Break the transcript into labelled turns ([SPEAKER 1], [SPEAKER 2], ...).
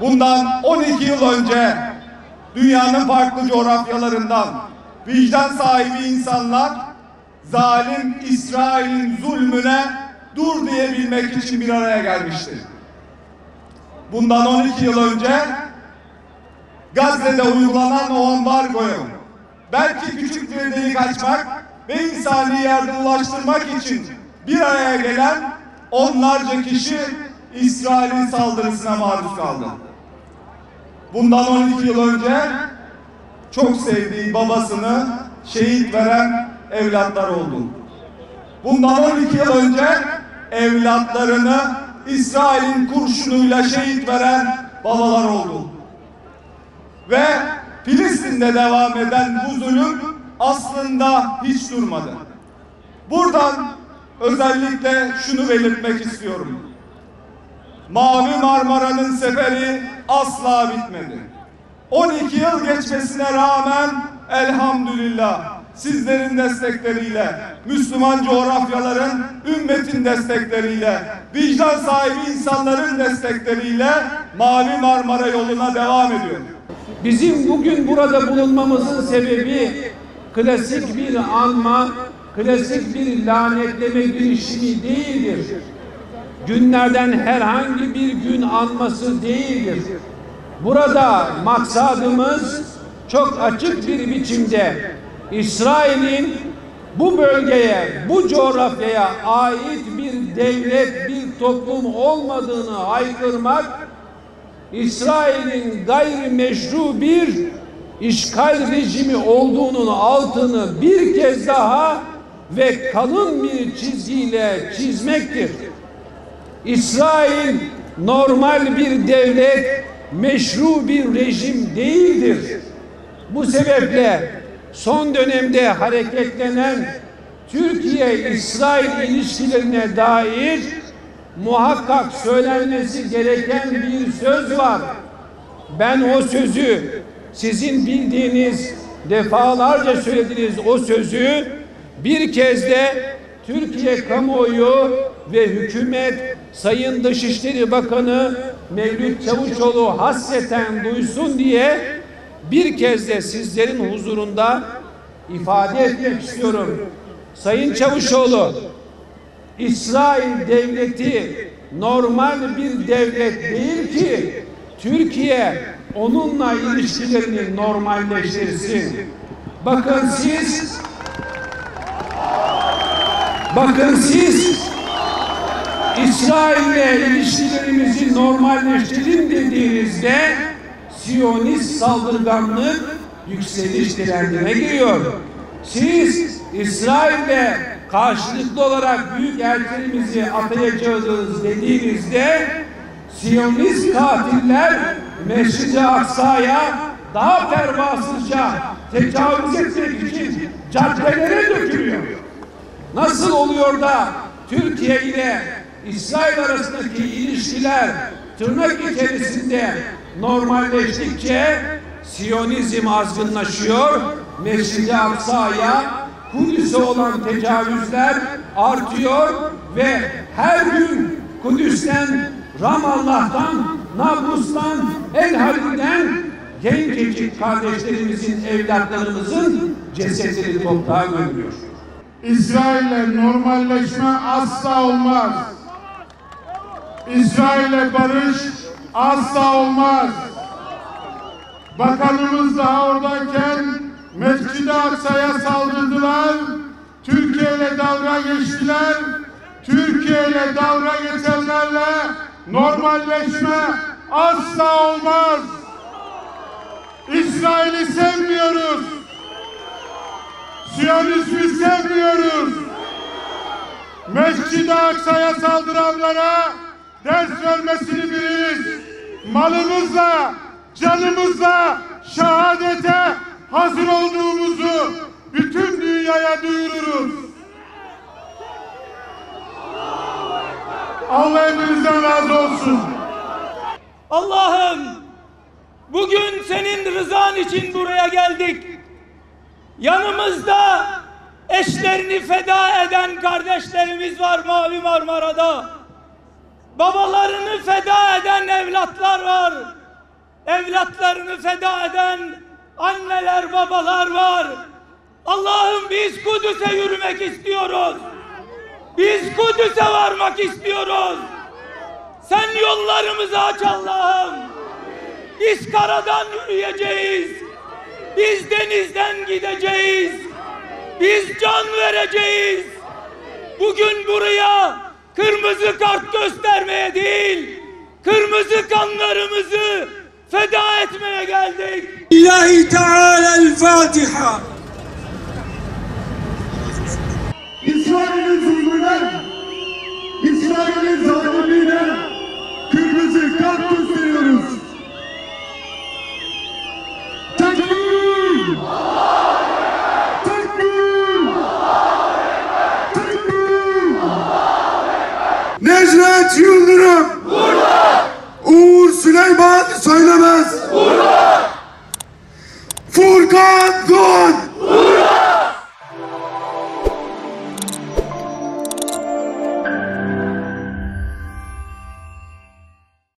[SPEAKER 1] Bundan 12 yıl önce dünyanın farklı coğrafyalarından vicdan sahibi insanlar zalim İsrail'in zulmüne dur diyebilmek için bir araya gelmiştir. Bundan 12 yıl önce Gazze'de uygulanan o ambargoyu belki küçük bir delik açmak ve insani yardım ulaştırmak için bir araya gelen onlarca kişi İsrail'in saldırısına maruz kaldı. Bundan 12 yıl önce çok sevdiği babasını şehit veren evlatlar oldu. Bundan 12 yıl önce evlatlarını İsrail'in kurşunuyla şehit veren babalar oldu. Ve Filistin'de devam eden bu zulüm aslında hiç durmadı. Buradan özellikle şunu belirtmek istiyorum. Mavi Marmara'nın seferi asla bitmedi. 12 yıl geçmesine rağmen elhamdülillah sizlerin destekleriyle, Müslüman coğrafyaların, ümmetin destekleriyle, vicdan sahibi insanların destekleriyle Mavi Marmara yoluna devam ediyor.
[SPEAKER 2] Bizim bugün burada bulunmamızın sebebi klasik bir anma, klasik bir lanetleme girişimi değildir. Günlerden herhangi bir gün anması değildir. Burada maksadımız çok açık bir biçimde İsrail'in bu bölgeye, bu coğrafyaya ait bir devlet, bir toplum olmadığını haykırmak, İsrail'in gayrimeşru bir işgal rejimi olduğunun altını bir kez daha ve kalın bir çizgiyle çizmektir. İsrail normal bir devlet, meşru bir rejim değildir. Bu sebeple son dönemde hareketlenen Türkiye-İsrail ilişkilerine dair muhakkak söylenmesi gereken bir söz var. Ben o sözü, sizin bildiğiniz, defalarca söylediğiniz o sözü bir kez de Türkiye kamuoyu ve hükümet, Sayın Dışişleri Bakanı Mevlüt Çavuşoğlu hasreten duysun diye bir kez de sizlerin huzurunda ifade etmek istiyorum. Sayın Çavuşoğlu, İsrail devleti normal bir devlet değil ki Türkiye onunla ilişkilerini normalleştirsin. Bakın siz İsrail'le ilişkilerimizi normalleştirin dediğinizde Siyonist saldırganlık yükseliş trendine giriyor. Siz İsrail'le karşılıklı olarak büyük elçilerimizi atayacağız dediğinizde Siyonist katiller Mescid-i Aksa'ya daha pervasızca tecavüz etmek için caddelere dökülüyor. Nasıl oluyor da Türkiye ile İsrail arasındaki ilişkiler tırnak içerisinde normalleştikçe Siyonizm azgınlaşıyor, Mescid-i Aksa'ya, Kudüs'e olan tecavüzler artıyor ve her gün Kudüs'ten, Ramallah'tan, Nablus'tan, El Halil'den gencecik kardeşlerimizin, evlatlarımızın cesetleri toprağa gömülüyor.
[SPEAKER 3] İsrail'le normalleşme asla olmaz. İsrail'le barış asla olmaz. Bakanımız daha oradayken Mescid-i Aksa'ya saldırdılar. Türkiye ile dalga geçtiler. Türkiye ile dalga geçenlerle normalleşme asla olmaz. İsrail'i sevmiyoruz. Siyonizmi sevmiyoruz. Mescid-i Aksa'ya saldıranlara ders vermesini biliriz. Malımızla, canımızla şehadete hazır olduğumuzu bütün dünyaya duyururuz. Allah hepinizden razı olsun.
[SPEAKER 4] Allah'ım, bugün senin rızan için buraya geldik. Yanımızda eşlerini feda eden kardeşlerimiz var Mavi Marmara'da. Babalarını feda eden evlatlar var. Evlatlarını feda eden anneler, babalar var. Allah'ım, biz Kudüs'e yürümek istiyoruz. Biz Kudüs'e varmak istiyoruz. Sen yollarımızı aç Allah'ım. Biz karadan yürüyeceğiz. Biz denizden gideceğiz. Biz can vereceğiz. Bugün buraya kırmızı kart göstermeye değil, kırmızı kanlarımızı feda etmeye geldik.
[SPEAKER 5] Lillahi Teala'l-Fatiha.
[SPEAKER 1] İsrail'in zulmüne, İsrail'in zalimliğine kırmızı kart gösteriyoruz. Tekbir! Tekbir! Tekbir! Necdet Yıldırım! Burada! Uğur Süleyman Söylemez!